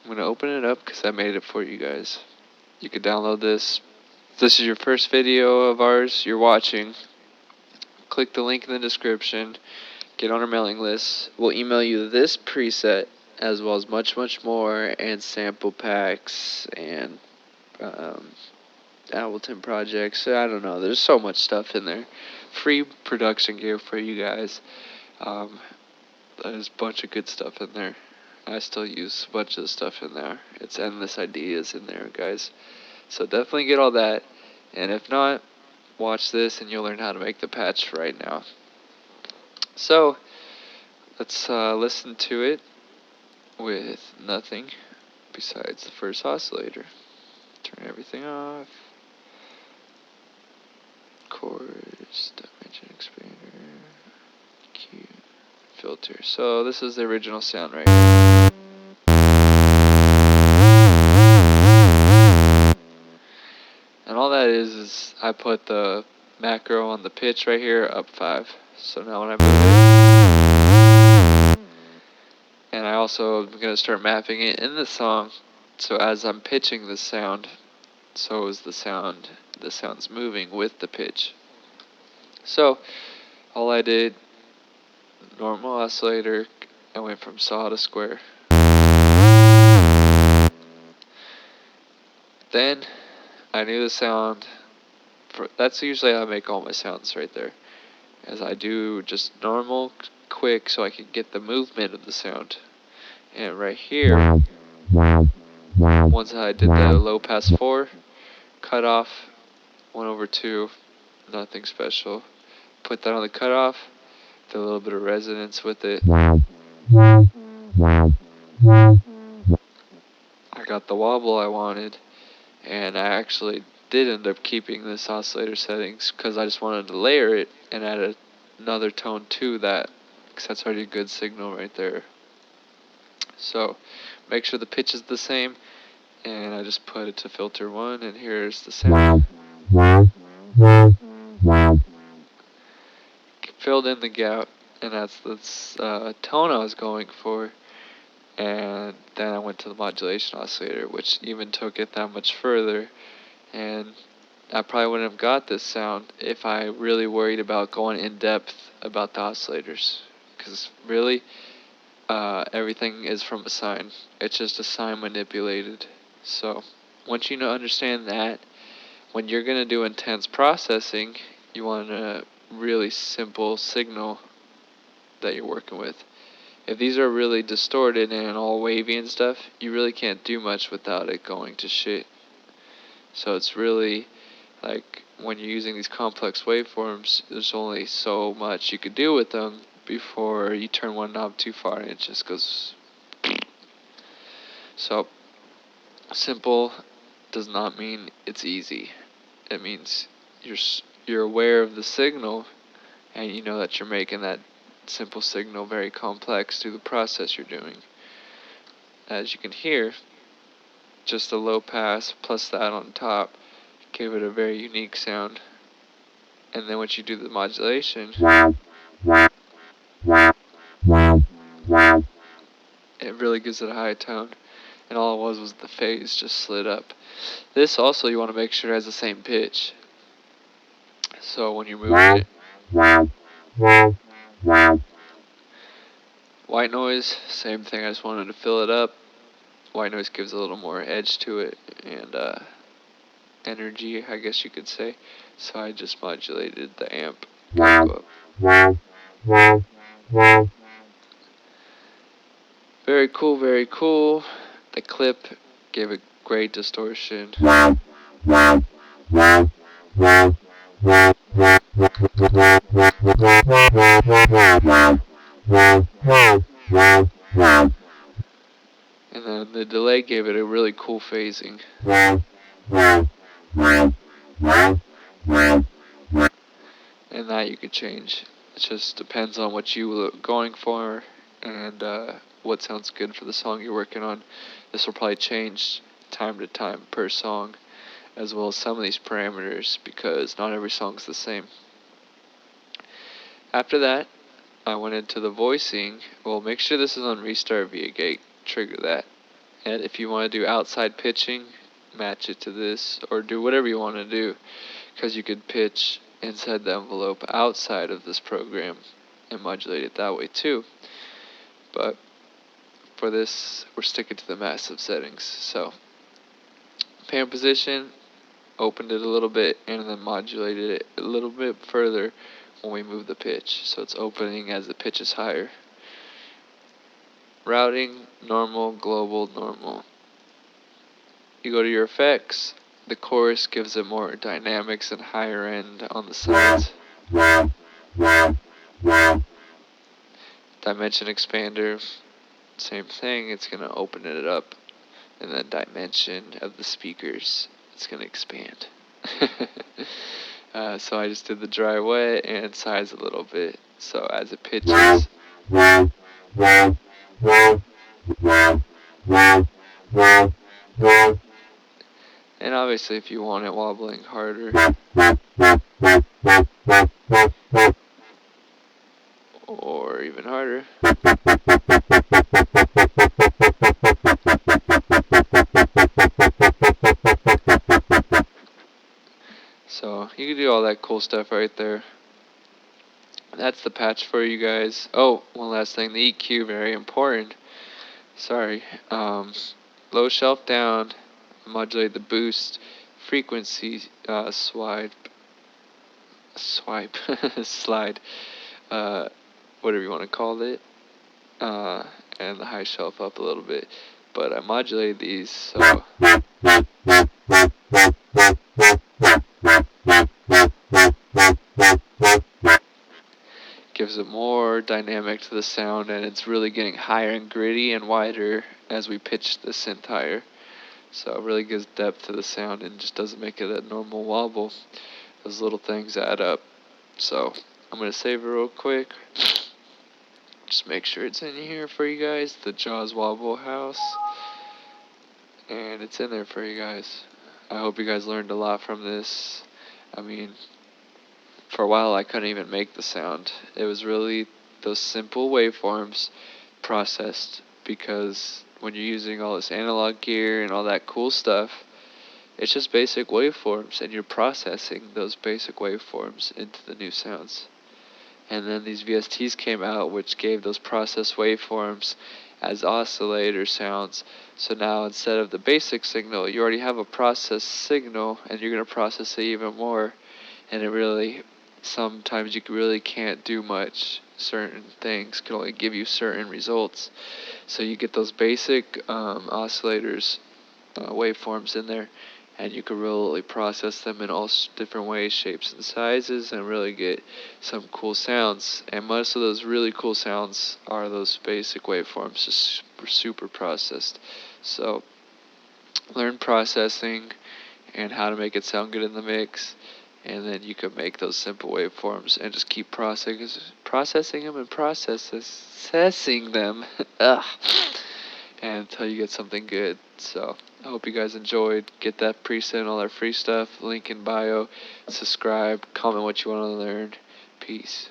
I'm going to open it up because I made it for you guys. You can download this. If this is your first video of ours you're watching, click the link in the description. Get on our mailing list. We'll email you this preset as well as much more, and sample packs and Ableton projects. I don't know. There's so much stuff in there. Free production gear for you guys. There's a bunch of good stuff in there. I still use a bunch of stuff in there. It's endless ideas in there, guys. So definitely get all that. And if not, watch this and you'll learn how to make the patch right now. So let's listen to it with nothing besides the first oscillator. Turn everything off. Chorus, dimension expander, EQ, filter. So this is the original sound right here. And all that is I put the macro on the pitch right here up 5. So now when I move it, and I also am going to start mapping it in the song. So as I'm pitching the sound, so is the sound. The sound's moving with the pitch. So all I did, normal oscillator, I went from saw to square. Then I knew the sound. That's usually how I make all my sounds right there. As I do just normal, quick, so I can get the movement of the sound. And right here, once I did the low pass 4, cut off 1/2, nothing special. Put that on the cutoff, did a little bit of resonance with it. I got the wobble I wanted, and I actually did end up keeping this oscillator settings because I just wanted to layer it and add another tone to that, because that's already a good signal right there. So make sure the pitch is the same, and I just put it to filter 1, and here's the sound. Filled in the gap, and that's the tone I was going for. And then I went to the modulation oscillator, which even took it that much further. And I probably wouldn't have got this sound if I really worried about going in depth about the oscillators, because really everything is from a sine. It's just a sine manipulated. So once you understand that, when you're going to do intense processing, you want a really simple signal that you're working with. If these are really distorted and all wavy and stuff, you really can't do much without it going to shit. So it's really like when you're using these complex waveforms, there's only so much you could do with them before you turn one knob too far and it just goes. So simple does not mean it's easy. It means you're aware of the signal, and you know that you're making that simple signal very complex through the process you're doing. As you can hear, just a low pass plus that on top gave it a very unique sound. And then once you do the modulation, it really gives it a high tone. And all it was the phase just slid up. This also you want to make sure it has the same pitch. So when you're moving it, white noise, same thing, I just wanted to fill it up. White noise gives a little more edge to it and energy, I guess you could say. So I just modulated the amp. Very cool, very cool. The clip gave a great distortion. And then the delay gave it a really cool phasing. And that you could change. It just depends on what you were going for and what sounds good for the song you're working on. This will probably change time to time per song, as well as some of these parameters, because not every song's the same. After that, I went into the voicing. Well, make sure this is on restart via gate. Trigger that. And if you want to do outside pitching, match it to this, or do whatever you want to do, because you could pitch inside the envelope outside of this program and modulate it that way too. But for this, we're sticking to the massive settings. So pan position, opened it a little bit, and then modulated it a little bit further when we move the pitch, so it's opening as the pitch is higher. Routing, normal, global, normal. You go to your effects, the chorus gives it more dynamics and higher end on the sides. Dimension expander, same thing, it's going to open it up. And the dimension of the speakers, it's going to expand. So I just did the dry wet and size a little bit. So as it pitches, and obviously if you want it wobbling harder, or even harder, so you can do all that cool stuff right there. That's the patch for you guys. Oh, one last thing, the EQ, very important. Sorry. Low shelf down, modulate the boost, frequency slide, slide, whatever you want to call it, and the high shelf up a little bit. But I modulated these, so gives it more dynamic to the sound, and it's really getting higher and gritty and wider as we pitch the synth higher. So it really gives depth to the sound and just doesn't make it a normal wobble. Those little things add up. So I'm going to save it real quick. Just make sure it's in here for you guys, the Jauz Wobble House. And it's in there for you guys. I hope you guys learned a lot from this. I mean, for a while I couldn't even make the sound. It was really those simple waveforms processed, because when you're using all this analog gear and all that cool stuff, it's just basic waveforms, and you're processing those basic waveforms into the new sounds. And then these VSTs came out, which gave those processed waveforms as oscillator sounds. So now instead of the basic signal, you already have a processed signal, and you're going to process it even more. And it really, sometimes you really can't do much. Certain things can only give you certain results. So you get those basic oscillators, waveforms in there, and you can really process them in all different ways, shapes, and sizes, and really get some cool sounds. And most of those really cool sounds are those basic waveforms, just super processed. So learn processing and how to make it sound good in the mix, and then you can make those simple waveforms and just keep processing them and processing them until you get something good. So I hope you guys enjoyed. Get that preset and all our free stuff, link in bio. Subscribe, comment what you want to learn. Peace.